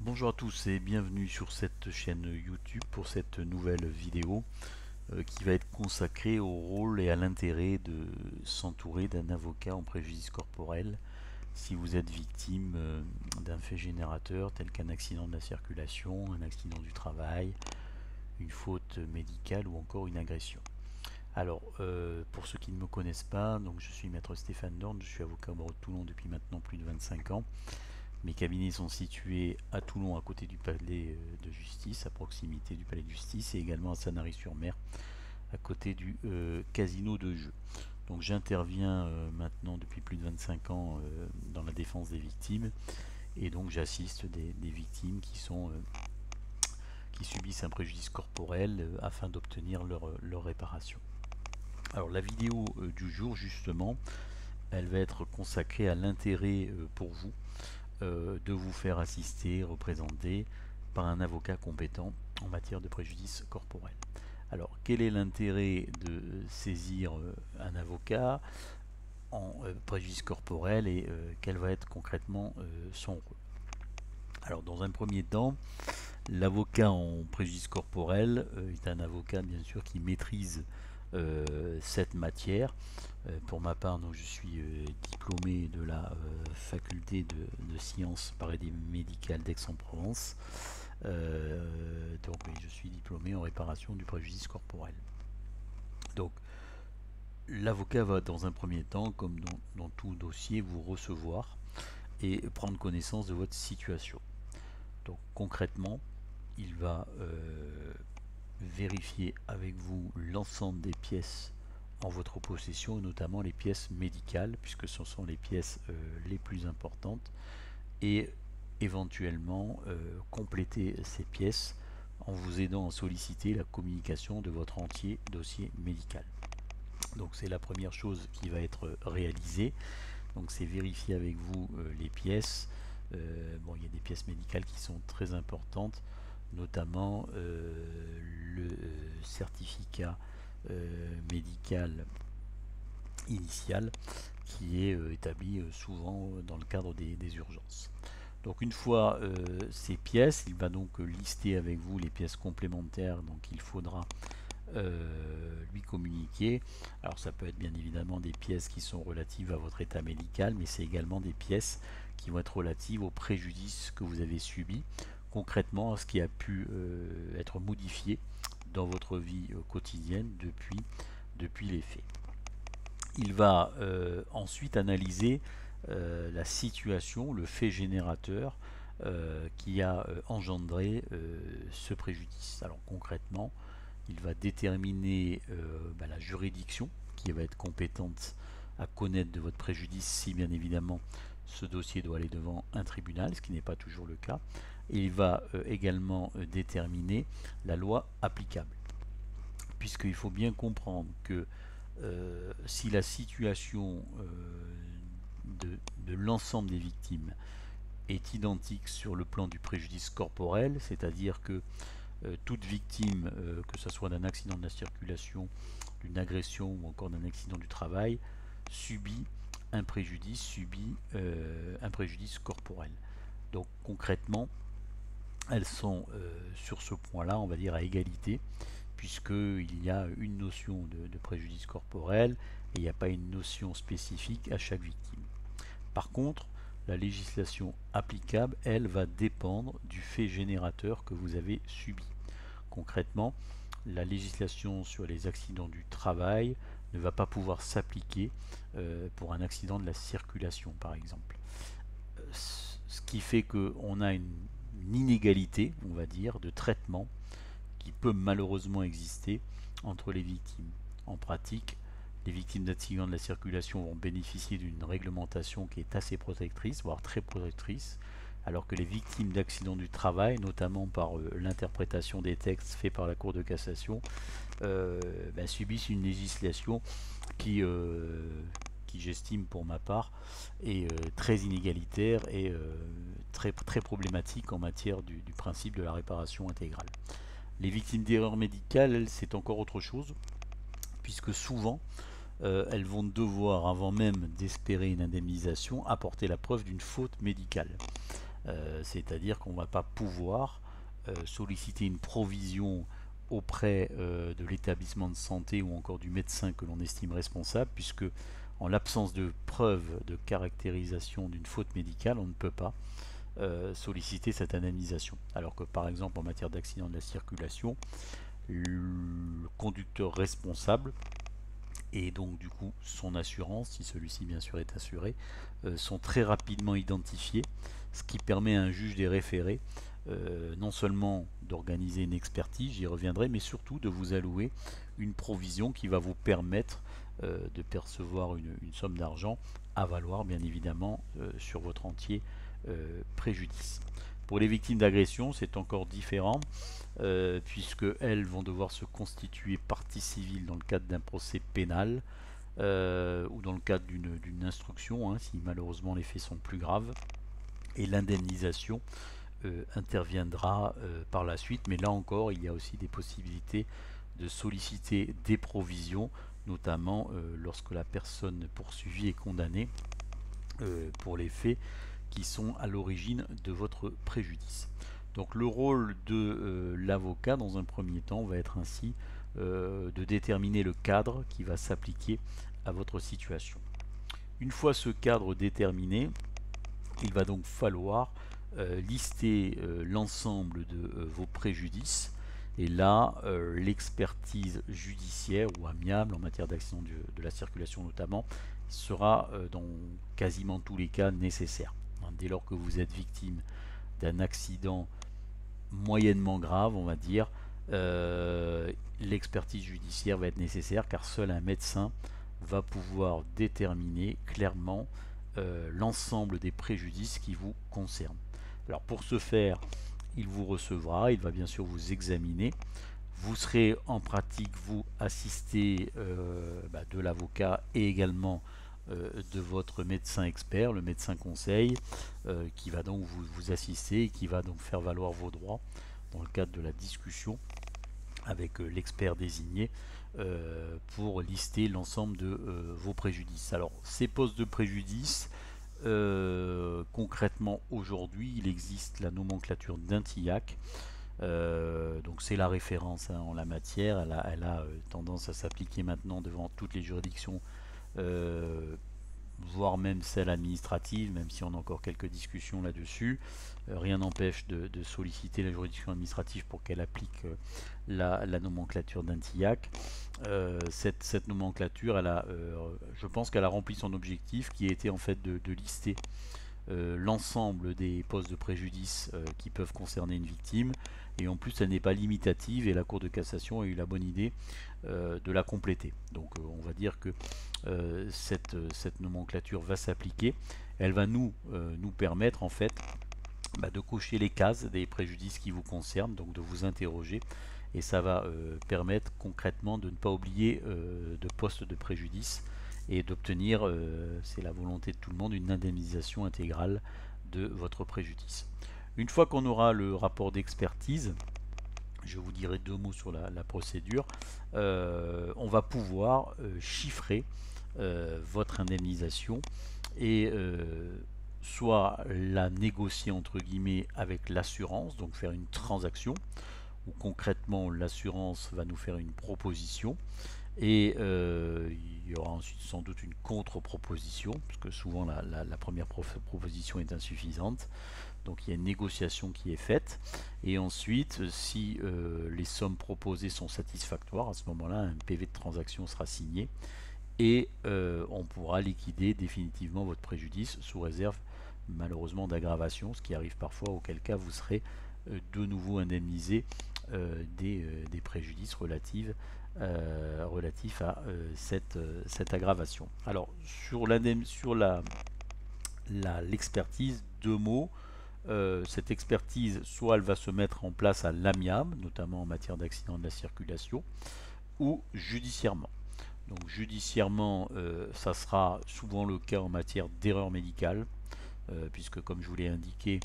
Bonjour à tous et bienvenue sur cette chaîne YouTube pour cette nouvelle vidéo qui va être consacrée au rôle et à l'intérêt de s'entourer d'un avocat en préjudice corporel si vous êtes victime d'un fait générateur tel qu'un accident de la circulation, un accident du travail, une faute médicale ou encore une agression. Alors, pour ceux qui ne me connaissent pas, donc je suis maître Stéphane Dorn, je suis avocat au barreau de Toulon depuis maintenant plus de 25 ans. Mes cabinets sont situés à Toulon, à côté du palais de justice, à proximité du palais de justice, et également à Sanary-sur-Mer, à côté du casino de jeu. Donc j'interviens maintenant depuis plus de 25 ans dans la défense des victimes, et donc j'assiste des victimes qui subissent un préjudice corporel afin d'obtenir leur réparation. Alors la vidéo du jour justement, elle va être consacrée à l'intérêt pour vous de vous faire assister, représenter par un avocat compétent en matière de préjudice corporel. Alors, quel est l'intérêt de saisir un avocat en préjudice corporel et quel va être concrètement son rôle? Alors, dans un premier temps, l'avocat en préjudice corporel est un avocat bien sûr qui maîtrise cette matière. Pour ma part, donc, je suis diplômé de la faculté de sciences paramédicales d'Aix-en-Provence. Donc oui, je suis diplômé en réparation du préjudice corporel. Donc l'avocat va dans un premier temps, comme dans tout dossier, vous recevoir et prendre connaissance de votre situation. Donc concrètement, il va vérifier avec vous l'ensemble des pièces en votre possession, notamment les pièces médicales, puisque ce sont les pièces les plus importantes, et éventuellement compléter ces pièces en vous aidant à solliciter la communication de votre entier dossier médical. Donc c'est la première chose qui va être réalisée. Donc c'est vérifier avec vous les pièces. Bon, il y a des pièces médicales qui sont très importantes, notamment le certificat médical initial qui est établi souvent dans le cadre des urgences. Donc une fois ces pièces, il va donc lister avec vous les pièces complémentaires donc il faudra lui communiquer. Alors ça peut être bien évidemment des pièces qui sont relatives à votre état médical, mais c'est également des pièces qui vont être relatives au préjudice que vous avez subi, concrètement à ce qui a pu être modifié dans votre vie quotidienne depuis les faits. Il va ensuite analyser la situation, le fait générateur qui a engendré ce préjudice. Alors concrètement, il va déterminer la juridiction qui va être compétente à connaître de votre préjudice si bien évidemment ce dossier doit aller devant un tribunal, ce qui n'est pas toujours le cas. Et il va également déterminer la loi applicable, puisqu'il faut bien comprendre que si la situation de l'ensemble des victimes est identique sur le plan du préjudice corporel, c'est-à-dire que toute victime, que ce soit d'un accident de la circulation, d'une agression ou encore d'un accident du travail, subit un préjudice corporel. Donc concrètement, elles sont sur ce point-là, on va dire, à égalité, puisqu'il y a une notion de préjudice corporel et il n'y a pas une notion spécifique à chaque victime. Par contre, la législation applicable, elle, va dépendre du fait générateur que vous avez subi. Concrètement, la législation sur les accidents du travail ne va pas pouvoir s'appliquer pour un accident de la circulation, par exemple. Ce qui fait qu'on a une inégalité, on va dire, de traitement qui peut malheureusement exister entre les victimes. En pratique, les victimes d'accidents de la circulation vont bénéficier d'une réglementation qui est assez protectrice, voire très protectrice, alors que les victimes d'accidents du travail, notamment par l'interprétation des textes faits par la Cour de cassation, subissent une législation qui j'estime pour ma part, est très inégalitaire et très problématique en matière du principe de la réparation intégrale. Les victimes d'erreurs médicales, c'est encore autre chose, puisque souvent, elles vont devoir, avant même d'espérer une indemnisation, apporter la preuve d'une faute médicale. C'est-à-dire qu'on ne va pas pouvoir solliciter une provision auprès de l'établissement de santé ou encore du médecin que l'on estime responsable, puisque en l'absence de preuve de caractérisation d'une faute médicale, on ne peut pas solliciter cette indemnisation. Alors que par exemple en matière d'accident de la circulation, le conducteur responsable et donc du coup son assurance, si celui-ci bien sûr est assuré, sont très rapidement identifiés, ce qui permet à un juge des référés non seulement d'organiser une expertise, j'y reviendrai, mais surtout de vous allouer une provision qui va vous permettre de percevoir une somme d'argent à valoir bien évidemment sur votre entier préjudice. Pour les victimes d'agression, c'est encore différent, puisque elles vont devoir se constituer partie civile dans le cadre d'un procès pénal ou dans le cadre d'une instruction, hein, si malheureusement les faits sont plus graves. Et l'indemnisation interviendra par la suite, mais là encore, il y a aussi des possibilités de solliciter des provisions, notamment lorsque la personne poursuivie est condamnée pour les faits qui sont à l'origine de votre préjudice. Donc le rôle de l'avocat dans un premier temps va être ainsi de déterminer le cadre qui va s'appliquer à votre situation. Une fois ce cadre déterminé, il va donc falloir lister l'ensemble de vos préjudices. Et là, l'expertise judiciaire ou amiable en matière d'accident de la circulation notamment sera dans quasiment tous les cas nécessaire. Dès lors que vous êtes victime d'un accident moyennement grave, on va dire, l'expertise judiciaire va être nécessaire car seul un médecin va pouvoir déterminer clairement l'ensemble des préjudices qui vous concernent. Alors pour ce faire, il vous recevra, il va bien sûr vous examiner. Vous serez en pratique, vous, assisté de l'avocat et également de votre médecin expert, le médecin conseil, qui va donc vous assister et qui va donc faire valoir vos droits dans le cadre de la discussion avec l'expert désigné pour lister l'ensemble de vos préjudices. Alors ces postes de préjudice, concrètement aujourd'hui, il existe la nomenclature d'Intillac. Donc c'est la référence en la matière, elle a tendance à s'appliquer maintenant devant toutes les juridictions, voire même celles administratives, même si on a encore quelques discussions là-dessus. Rien n'empêche de solliciter la juridiction administrative pour qu'elle applique la nomenclature d'Intillac. Cette nomenclature, je pense qu'elle a rempli son objectif, qui était en fait de lister l'ensemble des postes de préjudice qui peuvent concerner une victime, et en plus elle n'est pas limitative, et la Cour de cassation a eu la bonne idée de la compléter. Donc on va dire que cette nomenclature va s'appliquer, elle va nous permettre en fait de cocher les cases des préjudices qui vous concernent, donc de vous interroger, et ça va permettre concrètement de ne pas oublier de poste de préjudice et d'obtenir, c'est la volonté de tout le monde, une indemnisation intégrale de votre préjudice. Une fois qu'on aura le rapport d'expertise, je vous dirai deux mots sur la procédure, on va pouvoir chiffrer votre indemnisation et soit la négocier entre guillemets avec l'assurance, donc faire une transaction, où concrètement l'assurance va nous faire une proposition, et il y aura ensuite sans doute une contre-proposition, parce que souvent la première proposition est insuffisante. Donc il y a une négociation qui est faite, et ensuite si les sommes proposées sont satisfactoires, à ce moment-là un PV de transaction sera signé, et on pourra liquider définitivement votre préjudice, sous réserve malheureusement d'aggravation, ce qui arrive parfois, auquel cas vous serez de nouveau indemnisé des préjudices relatifs à cette aggravation. Alors sur l'expertise, deux mots. Cette expertise, soit elle va se mettre en place à l'amiable, notamment en matière d'accident de la circulation, ou judiciairement. Donc judiciairement, ça sera souvent le cas en matière d'erreur médicale, puisque comme je vous l'ai indiqué,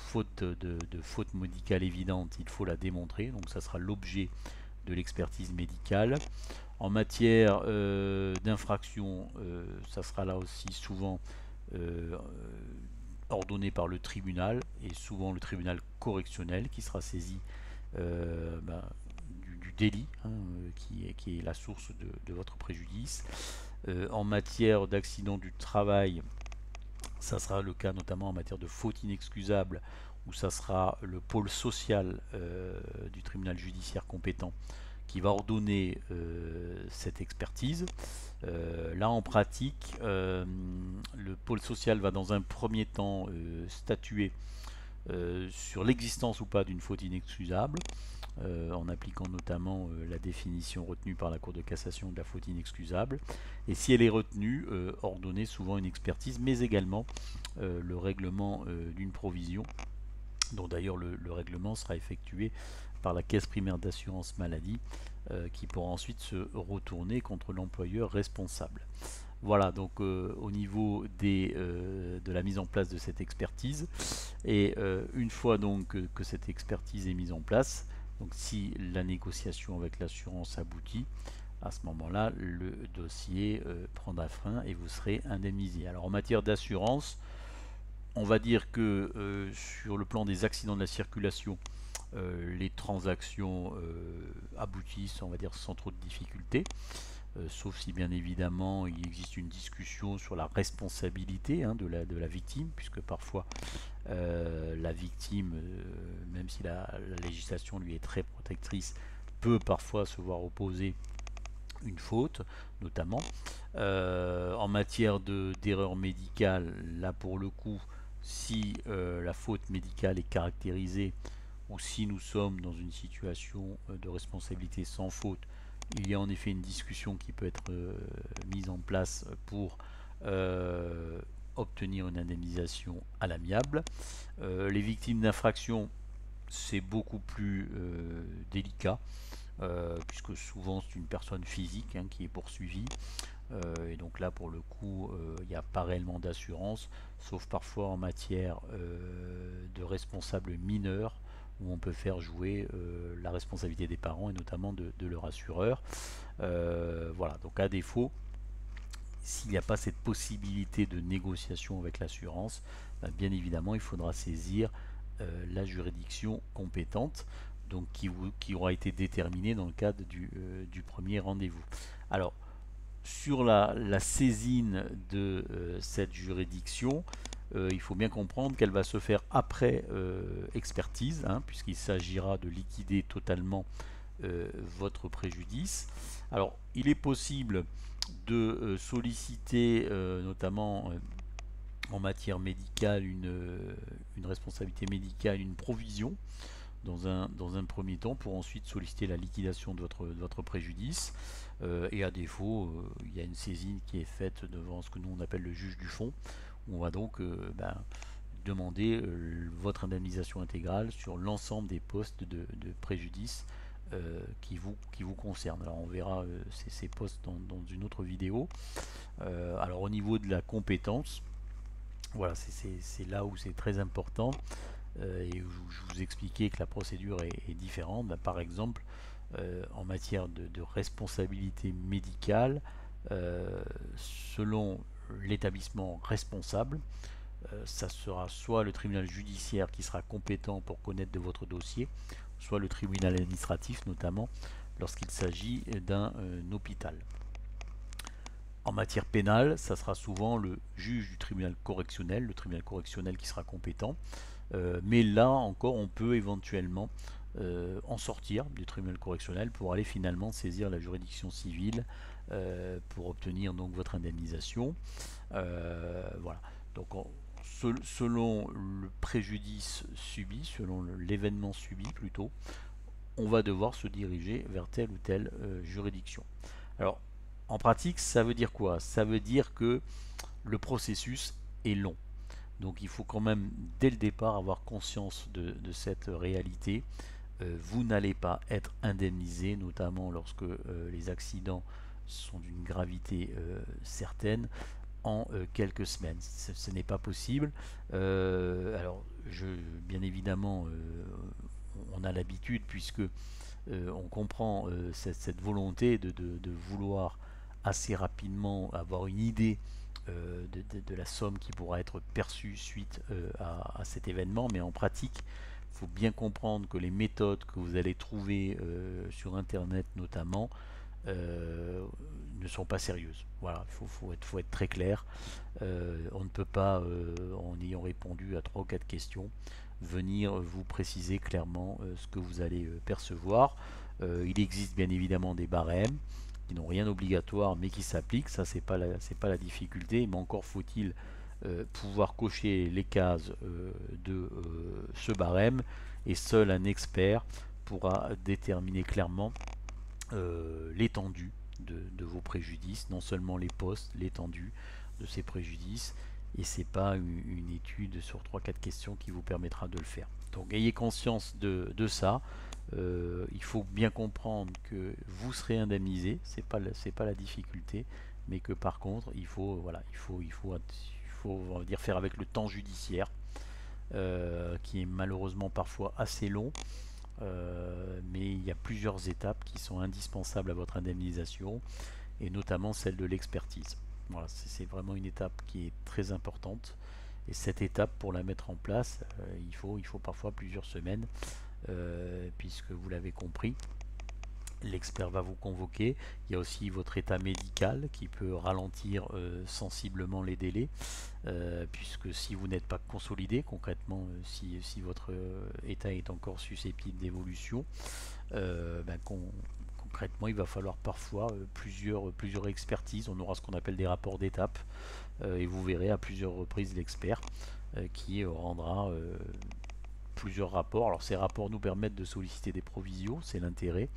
faute de faute médicale évidente, il faut la démontrer, donc ça sera l'objet de l'expertise médicale. En matière d'infraction, ça sera là aussi souvent ordonné par le tribunal, et souvent le tribunal correctionnel qui sera saisi du délit qui est la source de votre préjudice. En matière d'accident du travail, ça sera le cas notamment en matière de faute inexcusable, où ça sera le pôle social du tribunal judiciaire compétent qui va ordonner cette expertise. Là en pratique, le pôle social va dans un premier temps statuer sur l'existence ou pas d'une faute inexcusable, en appliquant notamment la définition retenue par la Cour de cassation de la faute inexcusable, et si elle est retenue, ordonner souvent une expertise, mais également le règlement d'une provision, dont d'ailleurs le règlement sera effectué par la caisse primaire d'assurance maladie, qui pourra ensuite se retourner contre l'employeur responsable. Voilà, donc au niveau de la mise en place de cette expertise, et une fois donc que cette expertise est mise en place, donc si la négociation avec l'assurance aboutit, à ce moment-là, le dossier prendra fin et vous serez indemnisé. Alors en matière d'assurance, on va dire que sur le plan des accidents de la circulation, les transactions aboutissent, on va dire, sans trop de difficultés. Sauf si bien évidemment il existe une discussion sur la responsabilité de la victime, puisque parfois la victime, même si la législation lui est très protectrice, peut parfois se voir opposer une faute, notamment. En matière d'erreur médicale, là pour le coup, si la faute médicale est caractérisée, ou si nous sommes dans une situation de responsabilité sans faute, il y a en effet une discussion qui peut être mise en place pour obtenir une indemnisation à l'amiable. Les victimes d'infractions, c'est beaucoup plus délicat, puisque souvent c'est une personne physique qui est poursuivie. Et donc là pour le coup il n'y a pas réellement d'assurance, sauf parfois en matière de responsables mineurs, où on peut faire jouer la responsabilité des parents et notamment de leur assureur. Voilà, donc à défaut, s'il n'y a pas cette possibilité de négociation avec l'assurance, bien évidemment il faudra saisir la juridiction compétente, donc qui aura été déterminée dans le cadre du premier rendez-vous. Alors sur la saisine de cette juridiction, il faut bien comprendre qu'elle va se faire après expertise, puisqu'il s'agira de liquider totalement votre préjudice. Alors, il est possible de solliciter, notamment en matière médicale, une responsabilité médicale, une provision, dans un premier temps, pour ensuite solliciter la liquidation de votre préjudice. Et à défaut, il y a une saisine qui est faite devant ce que nous on appelle le juge du fond, où on va donc demander votre indemnisation intégrale sur l'ensemble des postes de préjudice qui vous concernent. Alors on verra ces postes dans une autre vidéo. Alors au niveau de la compétence, voilà, c'est là où c'est très important. Et je vous expliquais que la procédure est différente. Par exemple, en matière de responsabilité médicale, selon l'établissement responsable, ça sera soit le tribunal judiciaire qui sera compétent pour connaître de votre dossier, soit le tribunal administratif, notamment lorsqu'il s'agit d'un hôpital. En matière pénale, ça sera souvent le juge du tribunal correctionnel, le tribunal correctionnel qui sera compétent. Mais là encore, on peut éventuellement en sortir du tribunal correctionnel pour aller finalement saisir la juridiction civile pour obtenir donc votre indemnisation. Voilà. Donc selon le préjudice subi, selon l'événement subi plutôt, on va devoir se diriger vers telle ou telle juridiction. Alors en pratique, ça veut dire quoi? Ça veut dire que le processus est long. Donc il faut quand même dès le départ avoir conscience de cette réalité. Vous n'allez pas être indemnisé, notamment lorsque les accidents sont d'une gravité certaine, en quelques semaines. Ce n'est pas possible. Alors bien évidemment, on a l'habitude, puisque on comprend cette volonté de vouloir assez rapidement avoir une idée de la somme qui pourra être perçue suite à cet événement, mais en pratique, il faut bien comprendre que les méthodes que vous allez trouver sur Internet notamment ne sont pas sérieuses. Voilà, faut être très clair. On ne peut pas, en ayant répondu à 3 ou 4 questions, venir vous préciser clairement ce que vous allez percevoir. Il existe bien évidemment des barèmes qui n'ont rien d'obligatoire mais qui s'appliquent. Ça, c'est pas la difficulté, mais encore faut-il pouvoir cocher les cases de ce barème, et seul un expert pourra déterminer clairement l'étendue de vos préjudices, non seulement les postes, l'étendue de ces préjudices, et c'est pas une étude sur 3-4 questions qui vous permettra de le faire. Donc ayez conscience de ça. Il faut bien comprendre que vous serez indemnisé, c'est pas la difficulté, mais que par contre il faut voilà, on va dire faire avec le temps judiciaire, qui est malheureusement parfois assez long. Mais il y a plusieurs étapes qui sont indispensables à votre indemnisation, et notamment celle de l'expertise. Voilà, c'est vraiment une étape qui est très importante, et cette étape, pour la mettre en place, il faut parfois plusieurs semaines, puisque vous l'avez compris, l'expert va vous convoquer. Il y a aussi votre état médical qui peut ralentir sensiblement les délais, puisque si vous n'êtes pas consolidé, concrètement, si votre état est encore susceptible d'évolution, concrètement, il va falloir parfois plusieurs expertises. On aura ce qu'on appelle des rapports d'étape, et vous verrez à plusieurs reprises l'expert qui rendra plusieurs rapports. Alors ces rapports nous permettent de solliciter des provisions, c'est l'intérêt,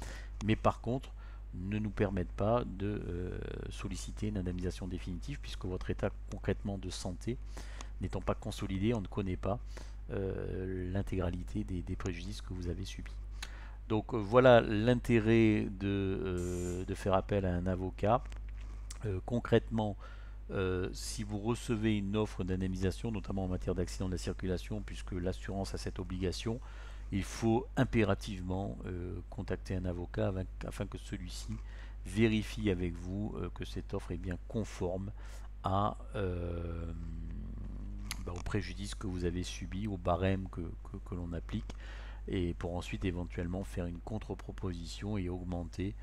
mais par contre ne nous permettent pas de solliciter une indemnisation définitive, puisque votre état concrètement de santé n'étant pas consolidé, on ne connaît pas l'intégralité des préjudices que vous avez subis. Donc voilà l'intérêt de faire appel à un avocat. Concrètement, si vous recevez une offre d'indemnisation, notamment en matière d'accident de la circulation, puisque l'assurance a cette obligation, il faut impérativement contacter un avocat afin que celui-ci vérifie avec vous que cette offre est bien conforme au préjudice que vous avez subi, au barème que l'on applique, et pour ensuite éventuellement faire une contre-proposition et augmenter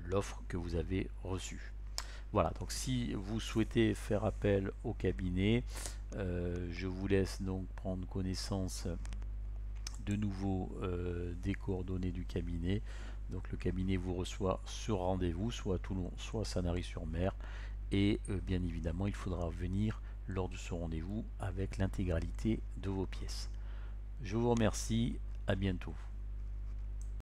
l'offre que vous avez reçue. Voilà, donc si vous souhaitez faire appel au cabinet, je vous laisse donc prendre connaissance de nouveau des coordonnées du cabinet. Donc le cabinet vous reçoit sur rendez-vous, soit à Toulon, soit à Sanary-sur-Mer, et bien évidemment il faudra venir lors de ce rendez-vous avec l'intégralité de vos pièces. Je vous remercie, à bientôt.